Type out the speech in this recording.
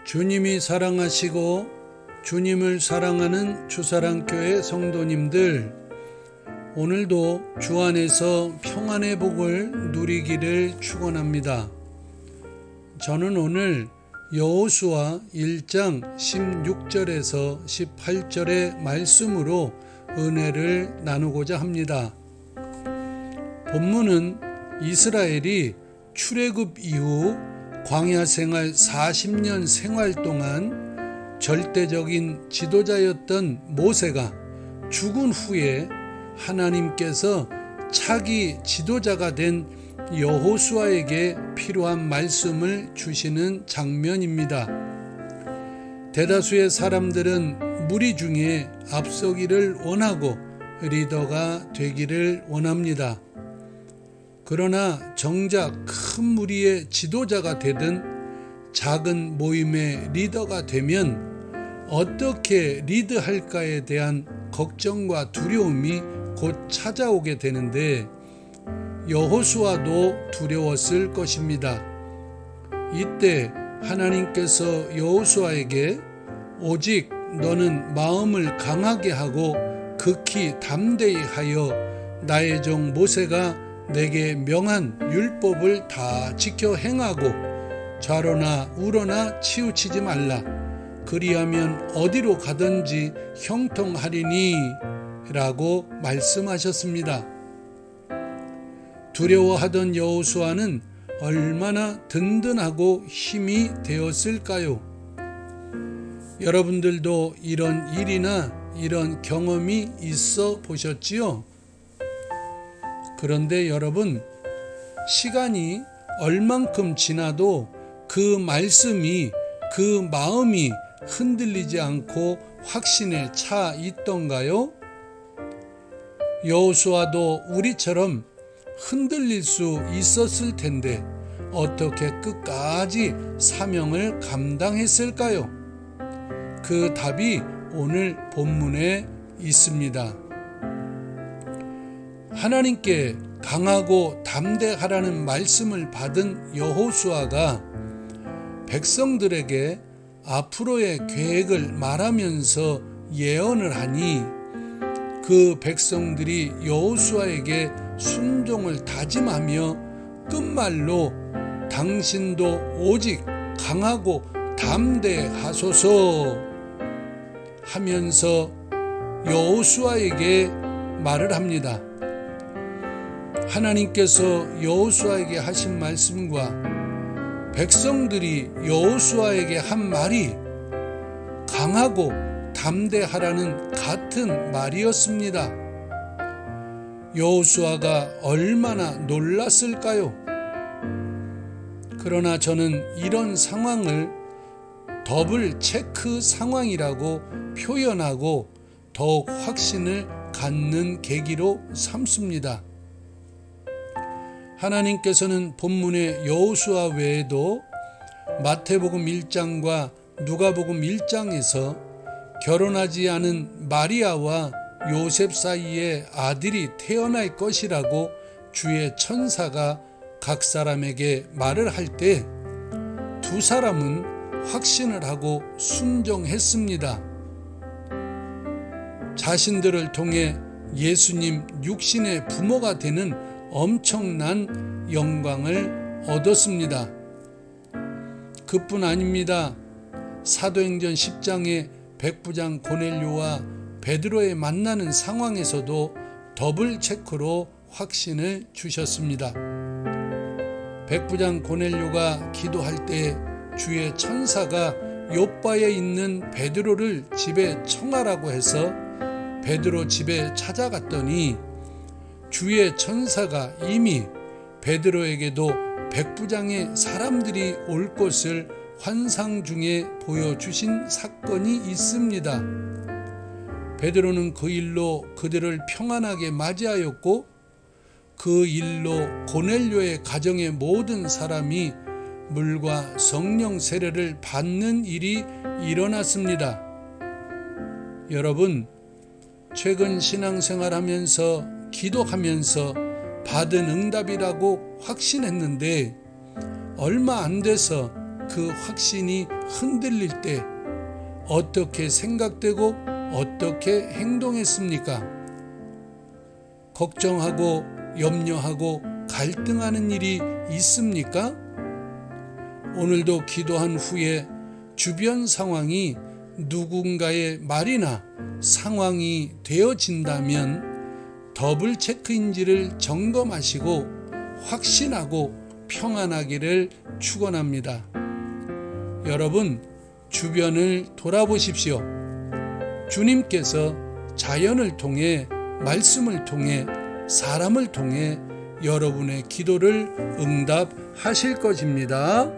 주님이 사랑하시고 주님을 사랑하는 주사랑교회 성도님들, 오늘도 주 안에서 평안의 복을 누리기를 축원합니다. 저는 오늘 여호수아 1장 16절에서 18절의 말씀으로 은혜를 나누고자 합니다. 본문은 이스라엘이 출애굽 이후 광야 생활 40년 생활 동안 절대적인 지도자였던 모세가 죽은 후에 하나님께서 차기 지도자가 된 여호수아에게 필요한 말씀을 주시는 장면입니다. 대다수의 사람들은 무리 중에 앞서기를 원하고 리더가 되기를 원합니다. 그러나 정작 큰 무리의 지도자가 되든 작은 모임의 리더가 되면 어떻게 리드할까에 대한 걱정과 두려움이 곧 찾아오게 되는데, 여호수아도 두려웠을 것입니다. 이때 하나님께서 여호수아에게 오직 너는 마음을 강하게 하고 극히 담대히 하여 나의 종 모세가 내게 명한 율법을 다 지켜 행하고 좌로나 우로나 치우치지 말라. 그리하면 어디로 가든지 형통하리니 라고 말씀하셨습니다. 두려워하던 여호수아는 얼마나 든든하고 힘이 되었을까요? 여러분들도 이런 일이나 이런 경험이 있어 보셨지요? 그런데 여러분, 시간이 얼만큼 지나도 그 말씀이, 그 마음이 흔들리지 않고 확신에 차 있던가요? 여호수아도 우리처럼 흔들릴 수 있었을 텐데 어떻게 끝까지 사명을 감당했을까요? 그 답이 오늘 본문에 있습니다. 하나님께 강하고 담대하라는 말씀을 받은 여호수아가 백성들에게 앞으로의 계획을 말하면서 예언을 하니 그 백성들이 여호수아에게 순종을 다짐하며 끝말로 당신도 오직 강하고 담대하소서 하면서 여호수아에게 말을 합니다. 하나님께서 여호수아에게 하신 말씀과 백성들이 여호수아에게 한 말이 강하고 담대하라는 같은 말이었습니다. 여호수아가 얼마나 놀랐을까요? 그러나 저는 이런 상황을 더블 체크 상황이라고 표현하고 더욱 확신을 갖는 계기로 삼습니다. 하나님께서는 본문의 여호수아 외에도 마태복음 1장과 누가복음 1장에서 결혼하지 않은 마리아와 요셉 사이에 아들이 태어날 것이라고 주의 천사가 각 사람에게 말을 할 때 두 사람은 확신을 하고 순종했습니다. 자신들을 통해 예수님 육신의 부모가 되는 엄청난 영광을 얻었습니다. 그뿐 아닙니다. 사도행전 10장의 백부장 고넬료와 베드로의 만나는 상황에서도 더블 체크로 확신을 주셨습니다. 백부장 고넬료가 기도할 때 주의 천사가 요바에 있는 베드로를 집에 청하라고 해서 베드로 집에 찾아갔더니 주의 천사가 이미 베드로에게도 백부장의 사람들이 올 것을 환상 중에 보여주신 사건이 있습니다. 베드로는 그 일로 그들을 평안하게 맞이하였고 그 일로 고넬료의 가정의 모든 사람이 물과 성령 세례를 받는 일이 일어났습니다. 여러분, 최근 신앙생활하면서 기도하면서 받은 응답이라고 확신했는데 얼마 안 돼서 그 확신이 흔들릴 때 어떻게 생각되고 어떻게 행동했습니까? 걱정하고 염려하고 갈등하는 일이 있습니까? 오늘도 기도한 후에 주변 상황이 누군가의 말이나 상황이 되어진다면 더블 체크인지를 점검하시고 확신하고 평안하기를 축원합니다. 여러분, 주변을 돌아보십시오. 주님께서 자연을 통해, 말씀을 통해, 사람을 통해 여러분의 기도를 응답하실 것입니다.